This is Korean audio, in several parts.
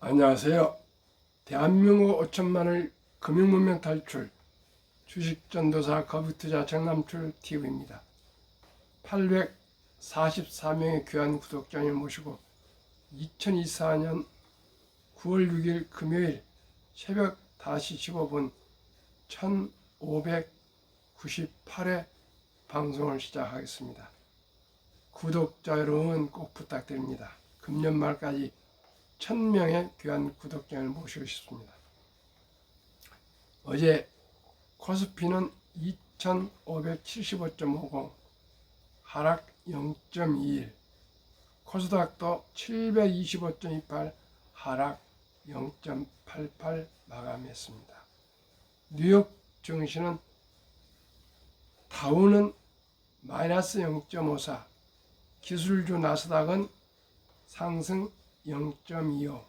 안녕하세요. 대한민국 5천만을 금융문명 탈출 주식전도사 거북투자 정남출 TV입니다. 844명의 귀한 구독자를 모시고 2024년 9월 6일 금요일 새벽 5시 15분 1598회 방송을 시작하겠습니다. 구독자 여러분 꼭 부탁드립니다. 금년 말까지 1000명의 귀한 구독자를 모시고 싶습니다. 어제 코스피는 2575.50 하락 0.21, 코스닥도 725.28 하락 0.88 마감했습니다. 뉴욕 증시는 다우는 마이너스 0.54, 기술주 나스닥은 상승 0.25,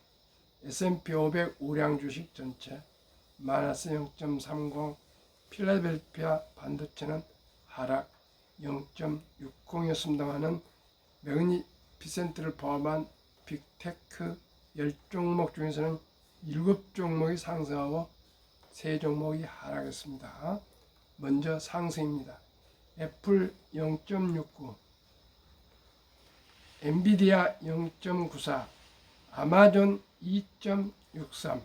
S&P 500 우량 주식 전체 마이너스 0.30, 필라델피아 반도체는 하락 0.60이었습니다만은 매그니피센트를 포함한 빅테크 10종목 중에서는 7종목이 상승하고 3종목이 하락했습니다. 먼저 상승입니다. 애플 0.69, 엔비디아 0.94, 아마존 2.63,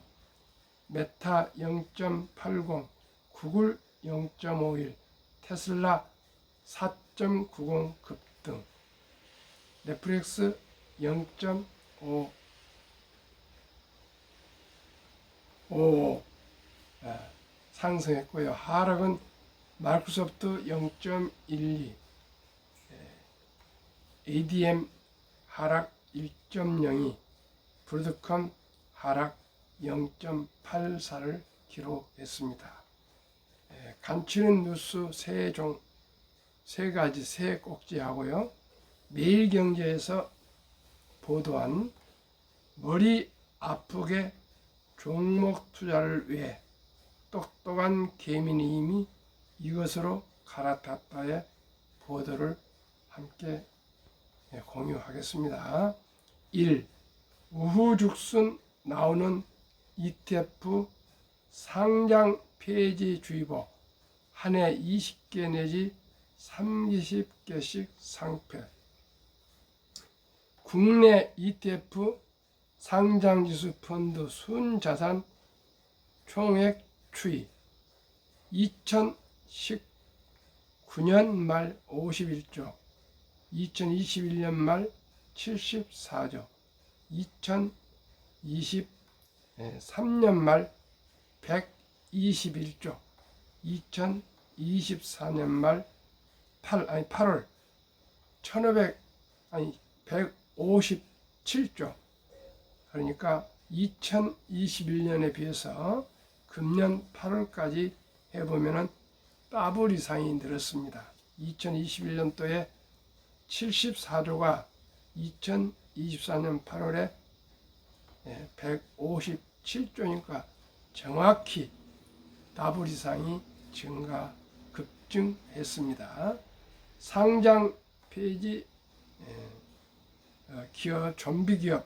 메타 0.80, 구글 0.51, 테슬라 4.90 급등, 넷플릭스 0.55 상승했고요. 하락은 마이크로소프트 0.12, ADM 하락 1.02, 브로드컴 하락 0.84를 기록했습니다. 간추린 뉴스 세 가지 세 꼭지하고요. 매일경제에서 보도한 머리 아프게 종목 투자를 위해 똑똑한 개미님이 이것으로 갈아탔다의 보도를 함께 공유하겠습니다. 1. 우후죽순 나오는 ETF 상장 폐지 주의보, 한 해 20개 내지 30개씩 상패. 국내 ETF 상장지수 펀드 순자산 총액 추이 2019년 말 51조, 2021년 말 74조, 2023년 말 121조, 2024년 말 8월 157조. 그러니까 2021년에 비해서 금년 8월까지 해보면은 더블 이상이 늘었습니다. 2021년도에 74조가 2024년 8월에 157조니까 정확히 더블 이상이 급증했습니다. 상장 폐지 기업, 좀비기업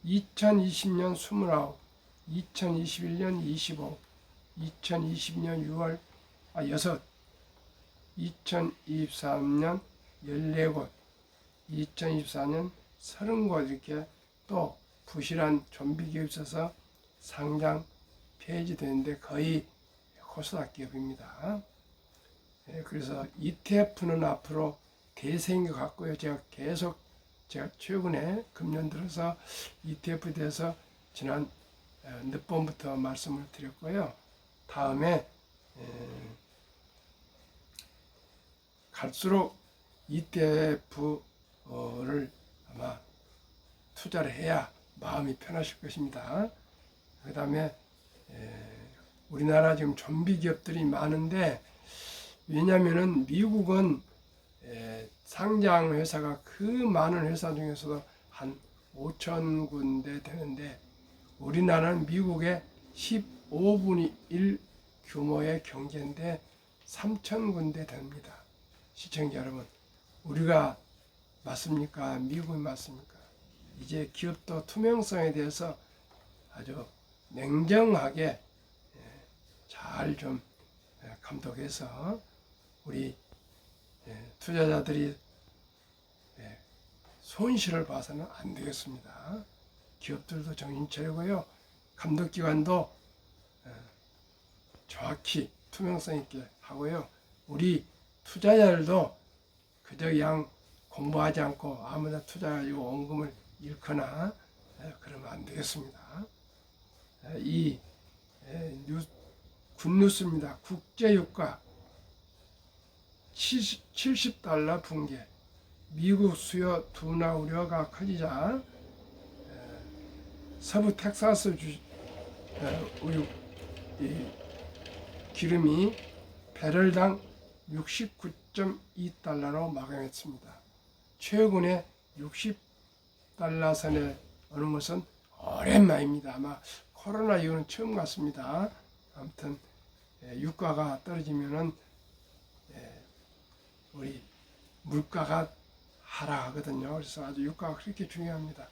2020년 29, 2021년 25, 2020년 6월 6, 2023년 14곳, 2024년 30곳 이렇게 또 부실한 좀비기업이 있어서 상장 폐지되는데 거의 코스닥 기업입니다. 그래서 ETF는 앞으로 대세인 것 같고요. 제가 최근에 금년 들어서 ETF에 대해서 지난 몇 번부터 말씀을 드렸고요. 다음에 갈수록 ETF를 아마 투자를 해야 마음이 편하실 것입니다. 그 다음에 우리나라 지금 좀비 기업들이 많은데, 왜냐면은 미국은 상장 회사가 그 많은 회사 중에서도 한 5천 군데 되는데, 우리나라는 미국의 15분의 1 규모의 경제인데 3천 군데 됩니다. 시청자 여러분, 우리가 맞습니까? 미국이 맞습니까? 이제 기업도 투명성에 대해서 아주 냉정하게 잘 좀 감독해서 우리 투자자들이 손실을 봐서는 안 되겠습니다. 기업들도 정신 차리고요. 감독기관도 정확히 투명성 있게 하고요. 우리 투자자들도 그저 그냥 공부하지 않고 아무나 투자하고 원금을 잃거나 그러면 안 되겠습니다. 이 굿뉴스입니다. 국제유가 70달러 붕괴. 미국 수요 둔화 우려가 커지자 서부 텍사스 우유 기름이 배럴당 69.2달러로 마감했습니다. 최근에 60달러 선에 오는 것은 오랜만입니다. 아마 코로나 이후는 처음 같습니다. 아무튼 유가가 떨어지면은 우리 물가가 하락하거든요. 그래서 아주 유가가 그렇게 중요합니다.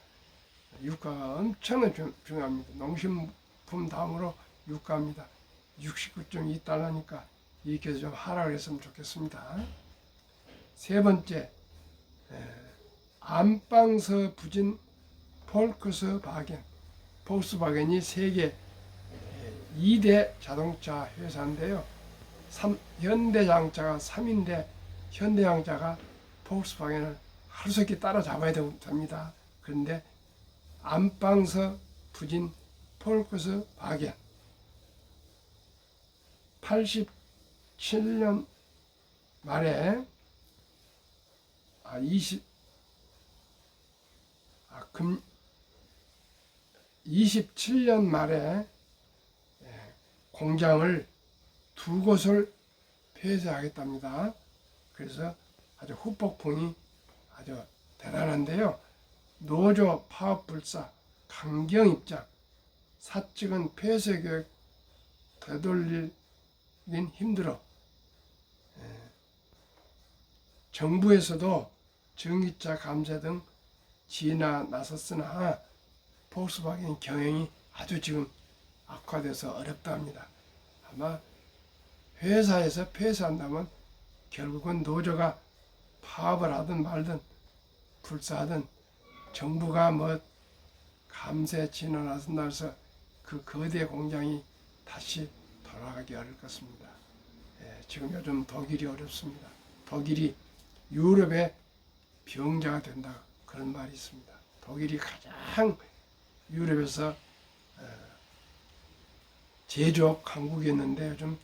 유가가 엄청나게 중요합니다. 농식품 다음으로 유가입니다. 69.2달러니까 이렇게 좀 하락을 했으면 좋겠습니다. 세 번째, 안방서 부진 폴크스바겐. 폭스바겐이 세계 2대 자동차 회사인데요. 현대자동차가 3인데 현대자동차가 폭스바겐을 하루속히 따라잡아야 됩니다. 그런데 안방서 부진 폴크스바겐 87년 말에 27년 말에 공장을 2곳을 폐쇄하겠답니다. 그래서 아주 후폭풍이 아주 대단한데요. 노조 파업불사 강경 입장, 사측은 폐쇄 계획 되돌리긴 힘들어. 정부에서도 전기차 감세 등 지나 나섰으나 폭스바겐 경영이 아주 지금 악화돼서 어렵다 합니다. 아마 회사에서 폐쇄한다면 결국은 노조가 파업을 하든 말든 불사하든 정부가 뭐 감세 지나 나선다 해서 그 거대 공장이 다시 돌아가기 어려울 것입니다. 지금 요즘 독일이 어렵습니다. 독일이 유럽의 병자가 된다 그런 말이 있습니다. 독일이 가장 유럽에서 제조업 강국이었는데 요즘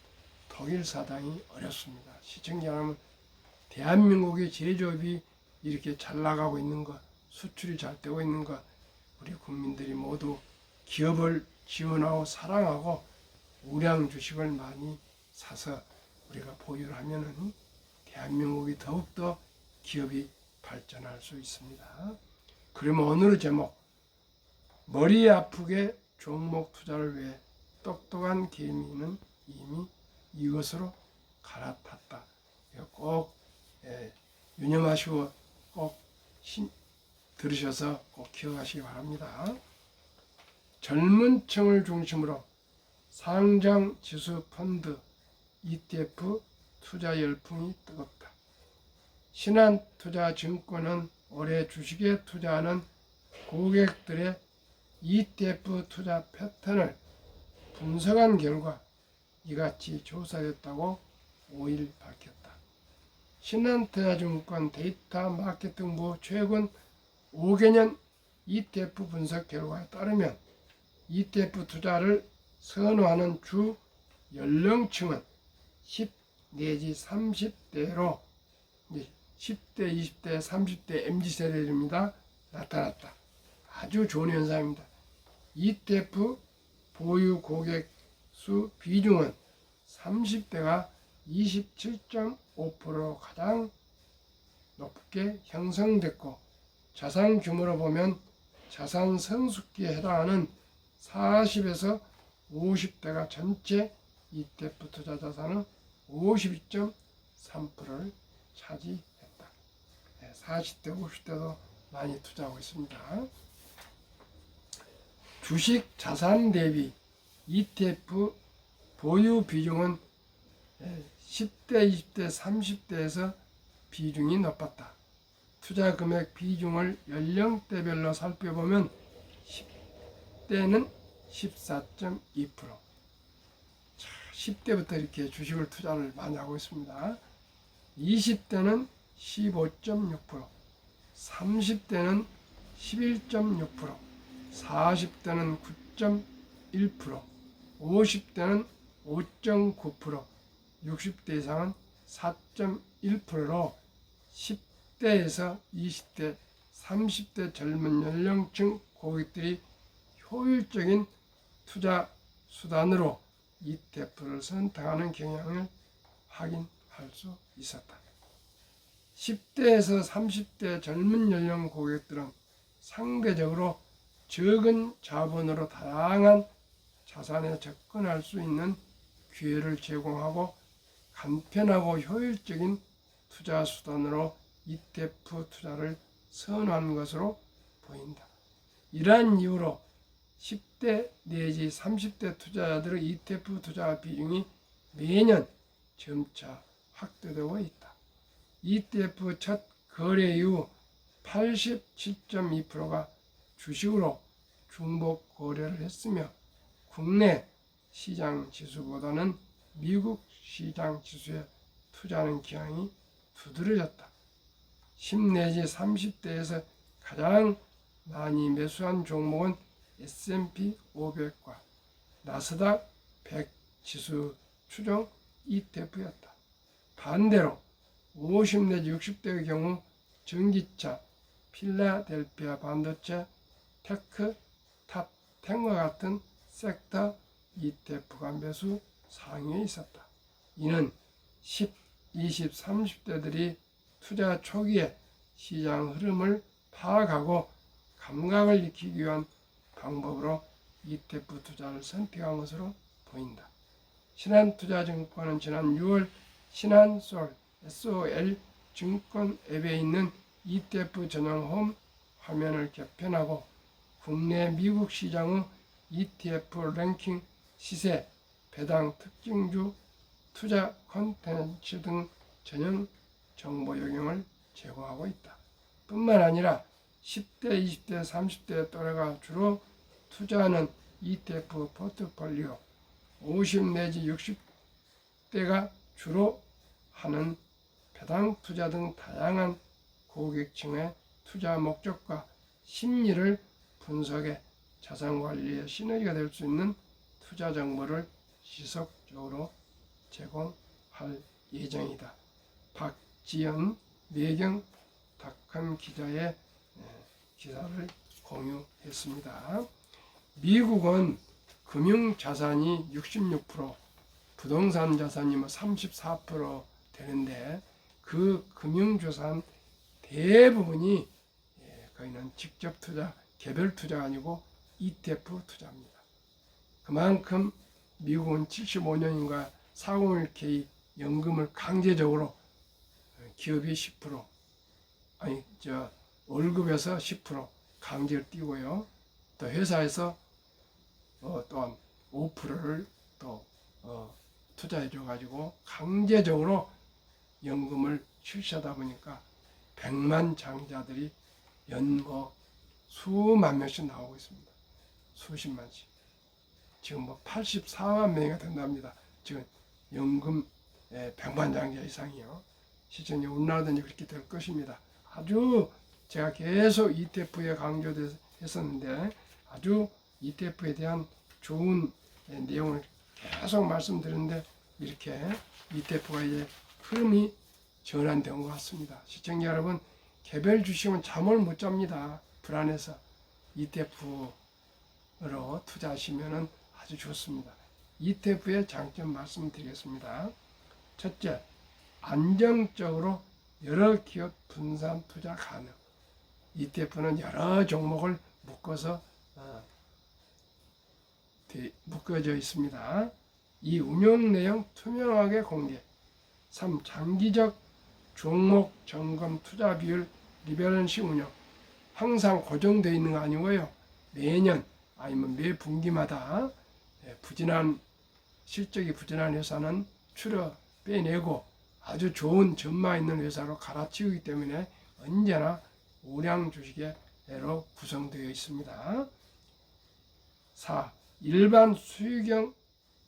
독일 사장이 어렵습니다. 시청자 여러분, 대한민국의 제조업이 이렇게 잘 나가고 있는 것, 수출이 잘 되고 있는 것, 우리 국민들이 모두 기업을 지원하고 사랑하고 우량 주식을 많이 사서 우리가 보유를 하면은 대한민국이 더욱더 기업이 발전할 수 있습니다. 그러면 오늘의 제목, 머리 아프게 종목 투자를 위해 똑똑한 개미는 이미 이것으로 갈아탔다. 꼭 유념하시고 꼭 들으셔서 꼭 기억하시기 바랍니다. 젊은 층을 중심으로 상장 지수 펀드 ETF 투자 열풍이 뜨겁다. 신한투자증권은 올해 주식에 투자하는 고객들의 ETF 투자 패턴을 분석한 결과 이같이 조사됐다고 5일 밝혔다. 신한투자증권 데이터 마케팅부 최근 5개년 ETF 분석 결과에 따르면 ETF 투자를 선호하는 주 연령층은 10 내지 30대로 10대, 20대, 30대 MZ세대입니다. 나타났다. 아주 좋은 현상입니다. ETF 보유 고객 수 비중은 30대가 27.5%로 가장 높게 형성됐고, 자산 규모로 보면 자산 성숙기에 해당하는 40에서 50대가 전체 ETF 투자 자산은 52.3%를 차지했다. 40대, 50대도 많이 투자하고 있습니다. 주식 자산 대비 ETF 보유 비중은 10대, 20대, 30대에서 비중이 높았다. 투자 금액 비중을 연령대별로 살펴보면 10대는 14.2%. 10대부터 이렇게 주식을 투자를 많이 하고 있습니다. 20대는 15.6%, 30대는 11.6%, 40대는 9.1%, 50대는 5.9%, 60대 이상은 4.1%로 10대에서 20대, 30대 젊은 연령층 고객들이 효율적인 투자 수단으로 ETF를 선택하는 경향을 확인할 수 있었다. 10대에서 30대 젊은 연령 고객들은 상대적으로 적은 자본으로 다양한 자산에 접근할 수 있는 기회를 제공하고 간편하고 효율적인 투자 수단으로 ETF 투자를 선호한 것으로 보인다. 이러한 이유로 10대 내지 30대 투자자들의 ETF 투자 비중이 매년 점차 확대되고 있다. ETF 첫 거래 이후 87.2%가 주식으로 중복 거래를 했으며 국내 시장 지수보다는 미국 시장 지수에 투자하는 경향이 두드러졌다. 10 내지 30대에서 가장 많이 매수한 종목은 S&P 500과 나스닥 100 지수 추종 ETF였다. 반대로 50 내지 60대의 경우 전기차, 필라델피아 반도체, 테크, 탑10과 같은 섹터 ETF가 매수 상위에 있었다. 이는 10, 20, 30대들이 투자 초기에 시장 흐름을 파악하고 감각을 익히기 위한 방법으로 ETF 투자를 선택한 것으로 보인다. 신한투자증권은 지난 6월 신한솔 SOL 증권 앱에 있는 ETF 전용 홈 화면을 개편하고 국내 미국 시장의 ETF 랭킹 시세, 배당 특징주, 투자 콘텐츠 등 전용 정보 요령을 제공하고 있다. 뿐만 아니라 10대, 20대, 30대 또래가 주로 투자하는 ETF 포트폴리오, 50 내지 60대가 주로 하는 배당 투자 등 다양한 고객층의 투자 목적과 심리를 분석해 자산 관리에 시너지가 될 수 있는 투자 정보를 지속적으로 제공할 예정이다. 박지연 매경닷컴 기자의 기사를 공유했습니다. 미국은 금융자산이 66%, 부동산 자산이 34% 되는데 그 금융자산 대부분이 거의는 직접 투자, 개별 투자가 아니고 ETF 투자입니다. 그만큼 미국은 75년인가 401k 연금을 강제적으로 기업이 10%, 월급에서 10% 강제로 띄고요. 또 회사에서 또한 5%를 또 투자해 줘가지고 강제적으로 연금을 출시하다 보니까 100만 장자들이 연 수만 명씩 나오고 있습니다. 수십만씩. 지금 84만 명이 된답니다. 지금 연금 100만 장자 이상이요. 시청자 우리나라도 그렇게 될 것입니다. 아주 제가 계속 ETF에 강조했었는데 아주 ETF에 대한 좋은 내용을 계속 말씀드렸는데 이렇게 ETF가 이제 흐름이 전환된 것 같습니다. 시청자 여러분, 개별 주식은 잠을 못 잡니다. 불안해서 ETF로 투자하시면 아주 좋습니다. ETF의 장점 말씀드리겠습니다. 첫째, 안정적으로 여러 기업 분산 투자 가능. ETF는 여러 종목을 묶어져 있습니다. 이 운용 내용 투명하게 공개. 3. 장기적 종목 점검 투자 비율 리밸런싱 운영. 항상 고정되어 있는 거 아니고요. 매년 아니면 매 분기마다 부진한 실적이 부진한 회사는 추려 빼내고 아주 좋은 전망 있는 회사로 갈아치우기 때문에 언제나 우량 주식으로 구성되어 있습니다. 4. 일반 수익형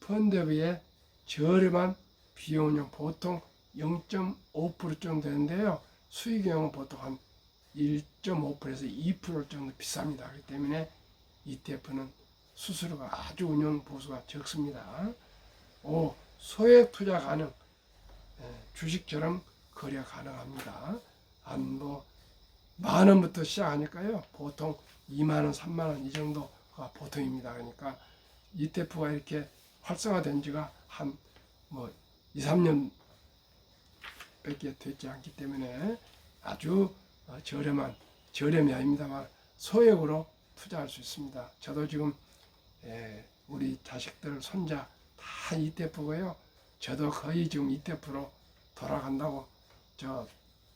펀드에 비해 저렴한 비용은 보통 0.5% 정도 되는데요. 수익형은 보통 한 1.5%에서 2% 정도 비쌉니다. 그렇기 때문에 ETF는 수수료가 아주 운용 보수가 적습니다. 5. 소액 투자 가능. 주식처럼 거래 가능합니다. 한 뭐 만원부터 시작하니까요. 보통 2만원, 3만원 이 정도가 보통입니다. 그러니까 ETF가 이렇게 활성화된 지가 한 뭐 2, 3년 밖에 되지 않기 때문에 아주 저렴이 아닙니다만 소액으로 투자할 수 있습니다. 저도 지금 우리 자식들, 손자 다 ETF고요. 저도 거의 지금 ETF로 돌아간다고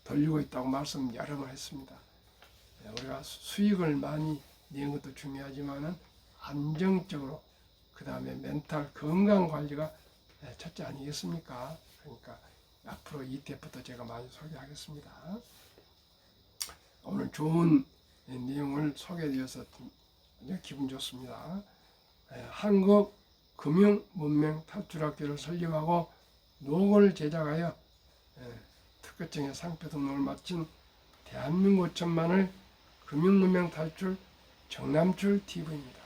돌리고 있다고 말씀 여러 번 했습니다. 우리가 수익을 많이 내는 것도 중요하지만은 안정적으로 그 다음에 멘탈 건강 관리가 첫째 아니겠습니까? 그러니까 앞으로 ETF도 제가 많이 소개하겠습니다. 오늘 좋은 내용을 소개해드려서 기분 좋습니다. 한국금융문명탈출학교를 설립하고 노고를 제작하여 특허청의 상표 등록을 마친 대한민국 천만을 금융문명 탈출 정남출 TV입니다.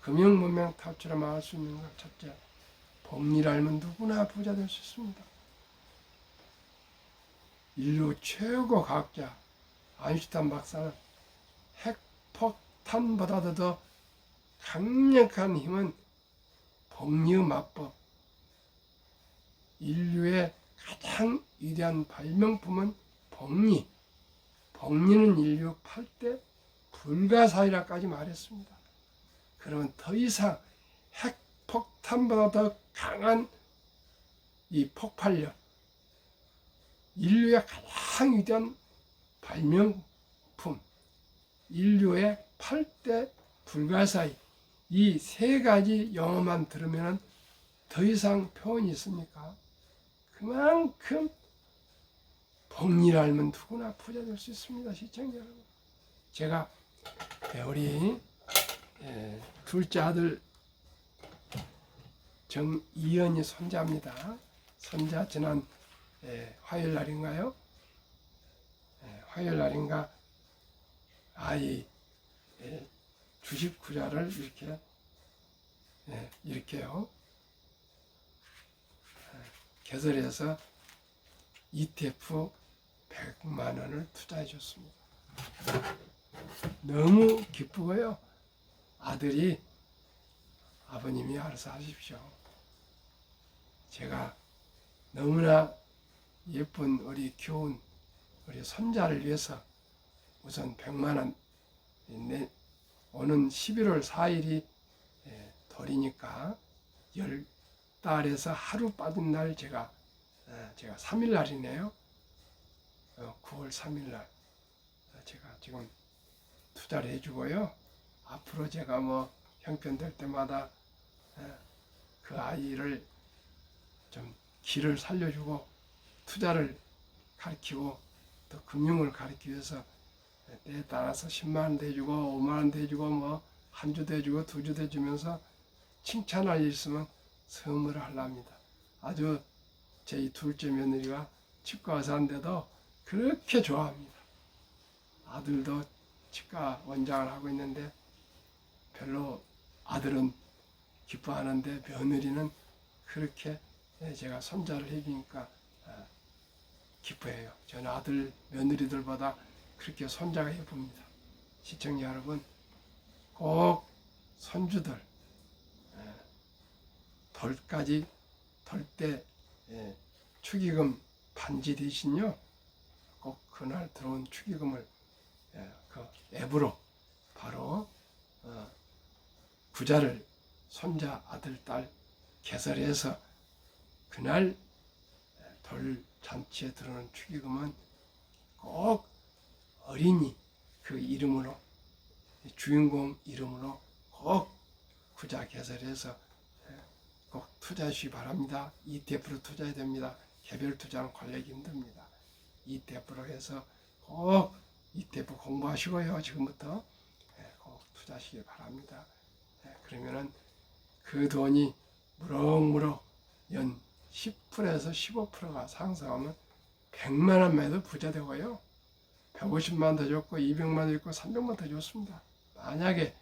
금융문명 탈출에 말할 수 있는 것 첫째, 법리를 알면 누구나 부자 될 수 있습니다. 인류 최고 과학자 아인슈타인 박사는 핵폭탄보다도 더 강력한 힘은 법리의 마법, 인류의 가장 위대한 발명품은 법리, 법리는 인류 8대 불가사의라까지 말했습니다. 그러면 더 이상 핵폭탄보다 더 강한 이 폭발력, 인류의 가장 위대한 발명품, 인류의 8대 불가사의, 이 세 가지 영어만 들으면 더 이상 표현이 있습니까? 그만큼 법리를 알면 누구나 부자 될 수 있습니다. 시청자 여러분. 제가 우리 둘째 아들 정이연이 손자입니다. 손자 지난 화요일 날인가요? 화요일 날인가 아이 주식 투자를 이렇게요. 개설해서 ETF 100만 원을 투자해 줬습니다. 너무 기쁘고요. 아들이 아버님이 알아서 하십시오. 제가 너무나 예쁜 우리 귀여운 우리 손자를 위해서 우선 100만 원 오는 11월 4일이 돌이니까 10달에서 하루 빠진 날 제가 3일 날이네요. 9월 3일 날 제가 지금 투자를 해주고요. 앞으로 제가 뭐 형편될 때마다 그 아이를 좀 길을 살려주고 투자를 가르치고 또 금융을 가르치기 위해서 때에 따라서 10만 원도 해주고 5만 원도 해주고 뭐 한 주도 해주고 두 주도 해주면서 칭찬할 일 있으면 선물을 하려합니다. 아주 제 둘째 며느리가 치과 의사인데도 그렇게 좋아합니다. 아들도 치과 원장을 하고 있는데 별로 아들은 기뻐하는데 며느리는 그렇게 제가 손자를 해주니까 기뻐해요. 저는 아들 며느리들보다 그렇게 손자가 예쁩니다. 시청자 여러분, 꼭 손주들 돌 때 축의금 반지 대신요, 꼭 그날 들어온 축의금을 그 앱으로 바로 부자를 손자, 아들, 딸 개설해서 그날 돌 잔치에 들어오는 축의금은 꼭 어린이 그 이름으로, 주인공 이름으로 꼭 구자 개설해서 꼭 투자하시기 바랍니다. ETF로 투자해야 됩니다. 개별 투자는 관리하기 힘듭니다. ETF로 해서 꼭 ETF 공부하시고요. 지금부터 꼭 투자하시기 바랍니다. 그러면은 그 돈이 무럭무럭 연 10%에서 15%가 상승하면 100만 원만 해도 부자 되고요. 150만 더 좋고 200만 더 좋고 300만 더 좋습니다. 만약에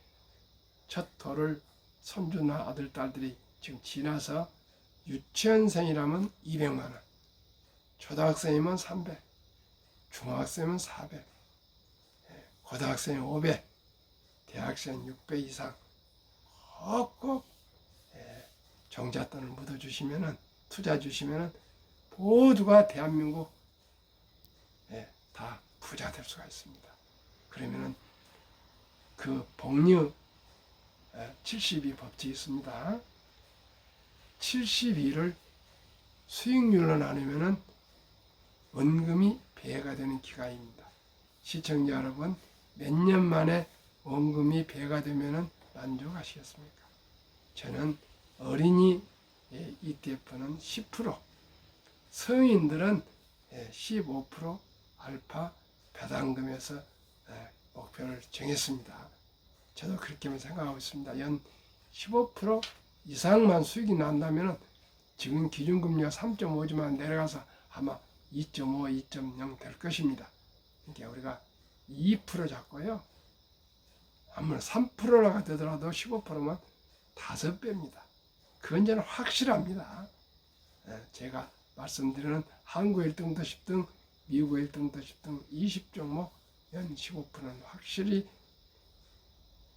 첫 돌을 손주나 아들, 딸들이 지금 지나서 유치원생이라면 200만 원, 초등학생이면 300, 중학생이면 400, 고등학생이 500, 대학생 600 이상 꼭꼭 종잣돈을 묻어주시면은, 투자 주시면은 모두가 대한민국 다 부자 될 수가 있습니다. 그러면은 그 복리 72 법칙이 있습니다. 72를 수익률로 나누면은 원금이 배가 되는 기간입니다. 시청자 여러분, 몇 년 만에 원금이 배가 되면은 만족하시겠습니까? 저는 어린이 ETF는 10%, 성인들은 15% 알파 배당금에서 목표를 정했습니다. 저도 그렇게만 생각하고 있습니다. 연 15% 이상만 수익이 난다면 지금 기준금리가 3.5지만 내려가서 아마 2.5, 2.0 될 것입니다. 그러니까 우리가 2% 잡고요. 아무래도 3%라가 되더라도 15%면 5배입니다. 그건 저는 확실합니다. 제가 말씀드리는 한국 1등부터 10등, 미국 1등부터 10등, 20종목 연 15%는 확실히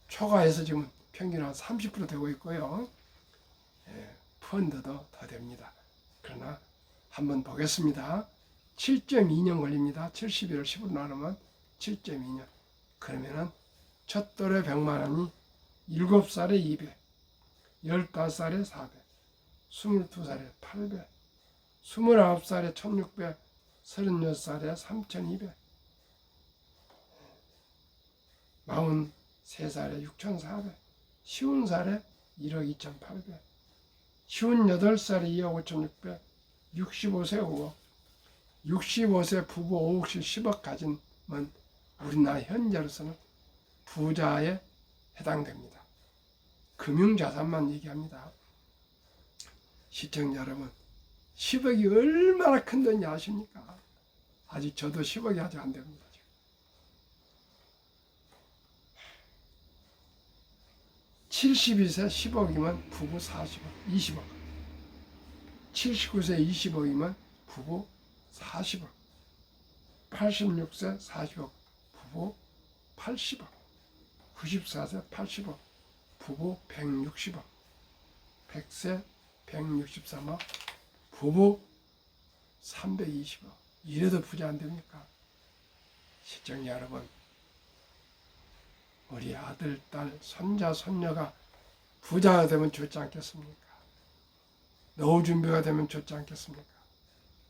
초과해서 지금 평균 한 30% 되고 있고요. 펀드도 더 됩니다. 그러나 한번 보겠습니다. 7.2년 걸립니다. 71을 10으로 나누면 7.2년. 그러면은 첫 돌에 100만 원이 7살에 200, 15살에 400, 22살에 800, 29살에 1600, 36살에 3200, 43살에 6400, 50살에 1억 2800, 58살에 2억 5600, 65세 5억, 65세 부부 5억씩 10억 가진면 우리나라 현재로서는 부자에 해당됩니다. 금융자산만 얘기합니다. 시청자 여러분, 10억이 얼마나 큰 돈인지 아십니까? 아직 저도 10억이 아직 안 됩니다. 72세 10억이면 부부 40억, 20억. 79세 20억이면 부부 40억. 86세 40억, 부부 80억. 94세 80억, 부부 160억. 100세 163억, 부부 320억. 이래도 부자 안 됩니까? 시청자 여러분, 우리 아들, 딸, 손자, 손녀가 부자가 되면 좋지 않겠습니까? 노후 준비가 되면 좋지 않겠습니까?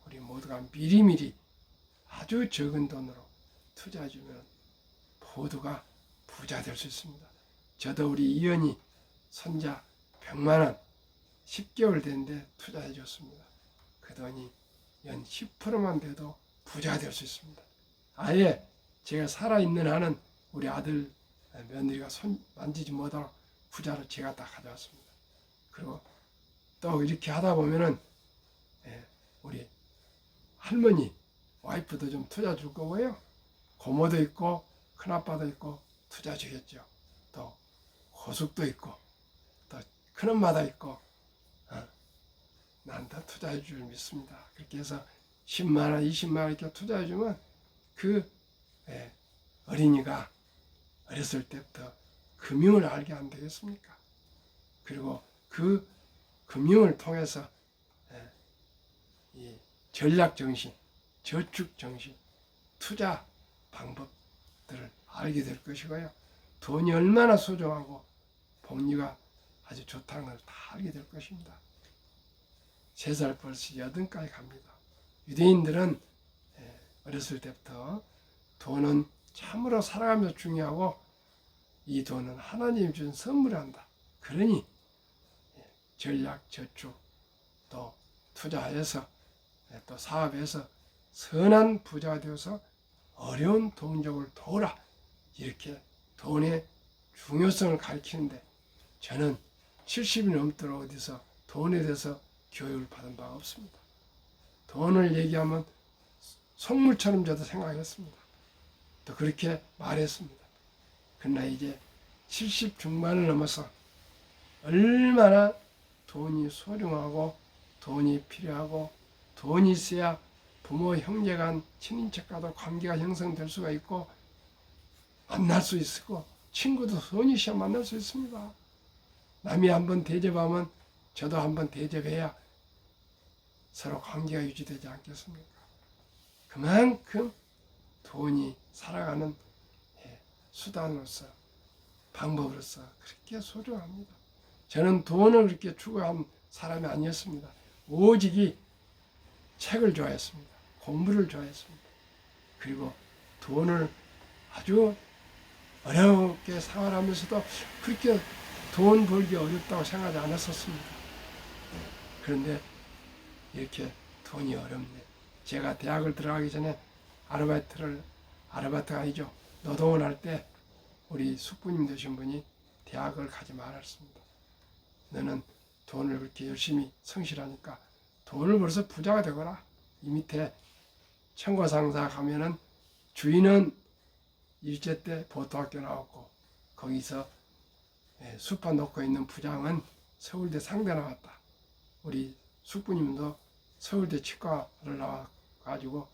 우리 모두가 미리미리 아주 적은 돈으로 투자해주면 모두가 부자 될 수 있습니다. 저도 우리 이현이 손자 100만 원 10개월 됐는데 투자해 줬습니다. 그 돈이 연 10%만 돼도 부자 될 수 있습니다. 아예 제가 살아있는 한은 우리 아들, 며느리가 손 만지지 못하도록 부자를 제가 다 가져왔습니다. 그리고 또 이렇게 하다 보면은 우리 할머니, 와이프도 좀 투자 줄 거고요. 고모도 있고 큰아빠도 있고 투자 주겠죠. 또 고숙도 있고 또 큰엄마도 있고 난 다 투자해 줄 믿습니다. 그렇게 해서 10만 원, 20만 원 이렇게 투자해 주면 그 어린이가 어렸을 때부터 금융을 알게 안 되겠습니까? 그리고 그 금융을 통해서 이 전략정신, 저축정신, 투자 방법들을 알게 될 것이고요. 돈이 얼마나 소중하고 복리가 아주 좋다는 걸 다 알게 될 것입니다. 3살 벌써 8까지 갑니다. 유대인들은 어렸을 때부터 돈은 참으로 살아가면서 중요하고 이 돈은 하나님이 준 선물한다. 그러니 전략, 저축, 또 투자해서 또 사업해서 선한 부자가 되어서 어려운 동족을 도우라. 이렇게 돈의 중요성을 가르치는데 저는 70이 넘도록 어디서 돈에 대해서 교육을 받은 바가 없습니다. 돈을 얘기하면 속물처럼 저도 생각했습니다. 또 그렇게 말했습니다. 그러나 이제 70 중반을 넘어서 얼마나 돈이 소중하고 돈이 필요하고 돈이 있어야 부모, 형제 간, 친인척과도 관계가 형성될 수가 있고 만날 수 있고 친구도 돈이 있어야 만날 수 있습니다. 남이 한번 대접하면 저도 한번 대접해야 서로 관계가 유지되지 않겠습니까? 그만큼 돈이 살아가는 수단으로서 방법으로서 그렇게 소중합니다. 저는 돈을 그렇게 추구한 사람이 아니었습니다. 오직이 책을 좋아했습니다. 공부를 좋아했습니다. 그리고 돈을 아주 어렵게 생활하면서도 그렇게 돈 벌기 어렵다고 생각하지 않았었습니다. 그런데 이렇게 돈이 어렵네. 제가 대학을 들어가기 전에 아르바이트가 아니죠. 노동을 할 때 우리 숙부님 되신 분이 대학을 가지 말았습니다. 너는 돈을 그렇게 열심히 성실하니까 돈을 벌어서 부자가 되거라. 이 밑에 청과상사 가면은 주인은 일제 때 보통학교 나왔고 거기서 수파 놓고 있는 부장은 서울대 상대 나왔다. 우리 숙부님도 서울대 치과를 나와가지고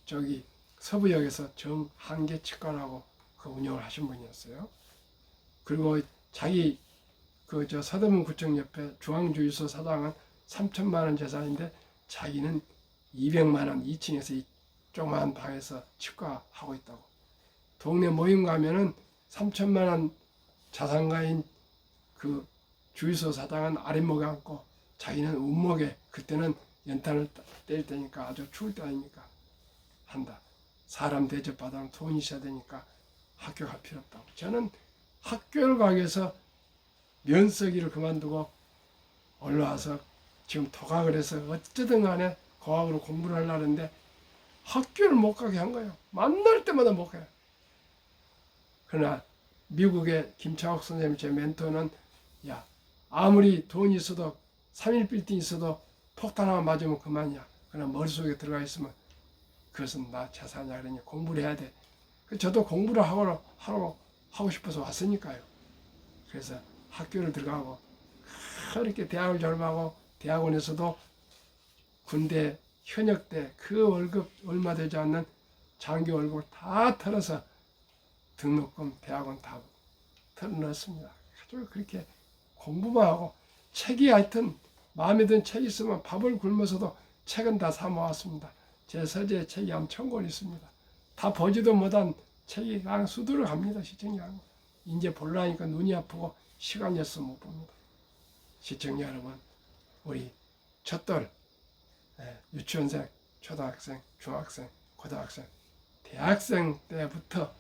저기 서부역에서 정한계 치과라고 그 운영을 하신 분이었어요. 그리고 자기 서대문 구청 옆에 중앙주유소 사장은 3천만 원 재산인데 자기는 200만 원 2층에서 이 조그마한 방에서 치과하고 있다고. 동네 모임 가면은 3천만 원 자산가인 그 주유소 사장은 아랫목에 앉고 자기는 운목에 그때는 연탄을 뗄 때니까 아주 추울 때 아닙니까? 한다. 사람 대접받으면 돈이 있어야 되니까 학교 갈 필요 없다고. 저는 학교를 가기 위해서 면서기를 그만두고 올라와서 지금 도각을 해서 어쩌든 간에 고학으로 공부를 하려는데 학교를 못 가게 한 거예요. 만날 때마다 못 가요. 그러나 미국의 김창옥 선생님 제 멘토는 야 아무리 돈이 있어도 3일 빌딩 있어도 폭탄 하나 맞으면 그만이야. 그러나 머릿속에 들어가 있으면 그것은 나 재산이야. 그러니 공부를 해야 돼. 저도 공부를 하고 싶어서 왔으니까요. 그래서 학교를 들어가고 그렇게 대학을 졸업하고 대학원에서도 군대 현역 때 그 월급 얼마 되지 않는 장교 월급을 다 털어서 등록금 대학원 다 털어넣었습니다. 아주 그렇게 공부만 하고 책이 하여튼 마음에 든 책이 있으면 밥을 굶어서도 책은 다 사 모았습니다. 제 서재에 책이 한 1000권 있습니다. 다 보지도 못한 책이 그냥 수두룩 합니다. 시청자하고. 이제 볼라니까 눈이 아프고 시간이 없어 못 봅니다. 시청자 여러분, 우리 첫돌, 유치원생, 초등학생, 중학생, 고등학생, 대학생 때부터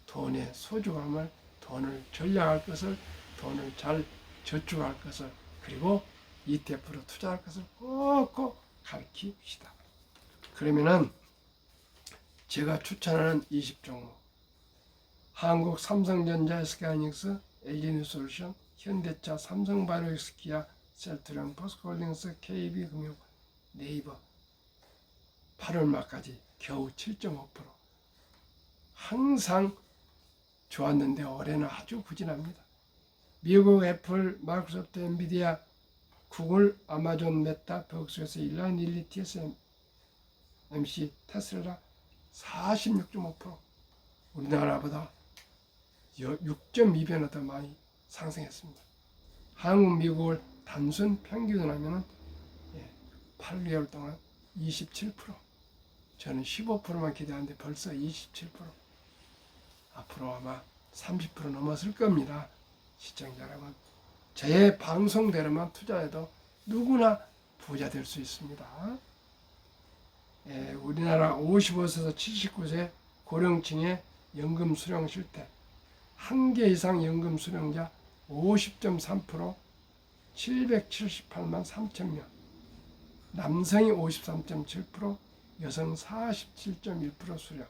돈의 소중함을, 돈을 전략할 것을, 돈을 잘 저축할 것을, 그리고 ETF로 투자할 것을 꼭꼭 가르칩시다. 그러면은 제가 추천하는 20종목, 한국 삼성전자, SK하이닉스, LG뉴솔루션, 현대차, 삼성바이오로직스, 기아, 셀트리온, 포스코홀딩스, KB금융, 네이버 8월 말까지 겨우 7.5%. 항상 좋았는데 올해는 아주 부진합니다. 미국 애플, 마이크로소프트, 엔비디아, 구글, 아마존, 메타, 벽수에서 일라인, 릴리, TSMC, 테슬라 46.5%. 우리나라보다 6.2배나 더 많이 상승했습니다. 한국, 미국을 단순 평균을 하면은 8개월 동안 27%. 저는 15%만 기대하는데 벌써 27%. 앞으로 아마 30% 넘었을 겁니다. 시청자 여러분, 제 방송대로만 투자해도 누구나 부자 될 수 있습니다. 우리나라 55세에서 79세 고령층의 연금 수령 실태 1개 이상 연금 수령자 50.3% 778만 3천 명, 남성이 53.7%, 여성 47.1% 수령,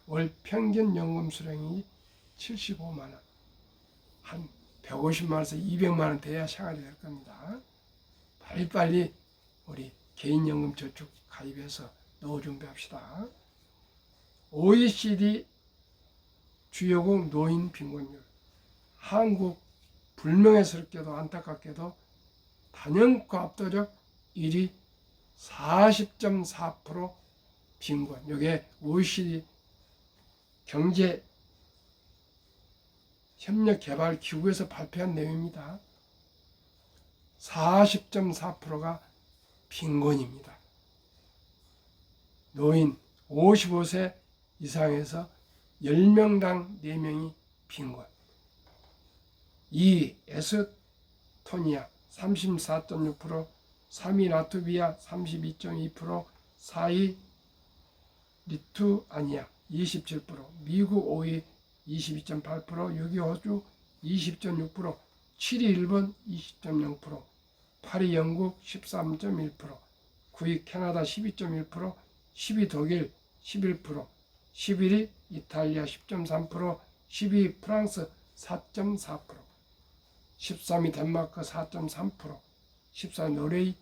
월 평균 연금 수령이 75만 원, 한 150만 원에서 200만 원 돼야 생활이 될 겁니다. 빨리빨리 우리 개인연금 저축 가입해서 노후 준비합시다. OECD 주요국 노인 빈곤율, 한국 불명예스럽게도 안타깝게도 단연코 압도적 1위 40.4% 빈곤. 이게 OECD 경제 협력 개발 기구에서 발표한 내용입니다. 40.4%가 빈곤입니다. 노인 55세 이상에서 10명당 4명이 빈곤. 2위 에스토니아 34.6%, 3위 라트비아 32.2%, 4위 리투아니아 27%, 미국 5위 22.8%, 6위 호주 20.6%, 7위 일본 20.0%, 8위 영국 13.1%, 9위 캐나다 12.1%, 10위 독일 11%, 11위 이탈리아 10.3%, 12위 프랑스 4.4%, 13위 덴마크 4.3%, 14위 노르웨이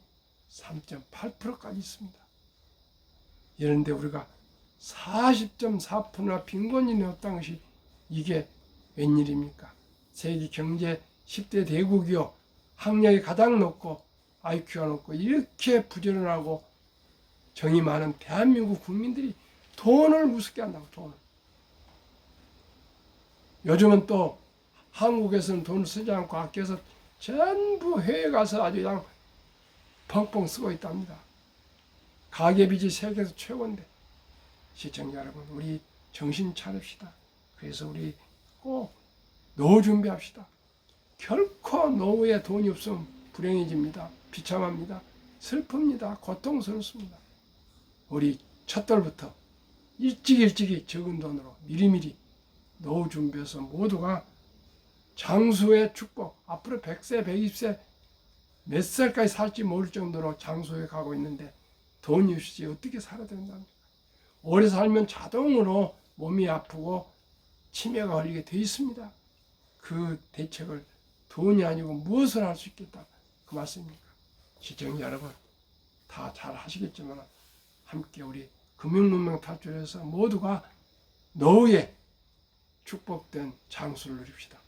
3.8%까지 있습니다. 이런데 우리가 40.4%나 빈곤이 없다는 것이 이게 웬일입니까? 세계 경제 10대 대국이요. 학력이 가장 높고 IQ가 높고 이렇게 부지런하고 정이 많은 대한민국 국민들이 돈을 우습게 한다고, 돈을. 요즘은 또 한국에서는 돈을 쓰지 않고 아껴서 전부 해외 가서 아주 그냥 펑펑 쓰고 있답니다. 가계빚이 세계에서 최고인데. 시청자 여러분, 우리 정신 차립시다. 그래서 우리 꼭 노후 준비합시다. 결코 노후에 돈이 없으면 불행해집니다. 비참합니다. 슬픕니다. 고통스럽습니다. 우리 첫돌부터 일찍이 적은 돈으로 미리미리 노후 준비해서 모두가 장수의 축복, 앞으로 100세, 120세 몇 살까지 살지 모를 정도로 장수해 가고 있는데 돈이 없이 어떻게 살아야 된답니까? 오래 살면 자동으로 몸이 아프고 치매가 걸리게 돼 있습니다. 그 대책을 돈이 아니고 무엇을 할 수 있겠다, 그 말씀입니까? 시청자 여러분, 다 잘 하시겠지만 함께 우리 금융문명 탈출해서 모두가 노후에 축복된 장수를 누립시다.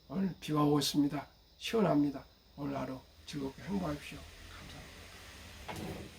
오늘 비가 오고 있습니다. 시원합니다. 오늘 하루 즐겁게 행복하십시오. 감사합니다.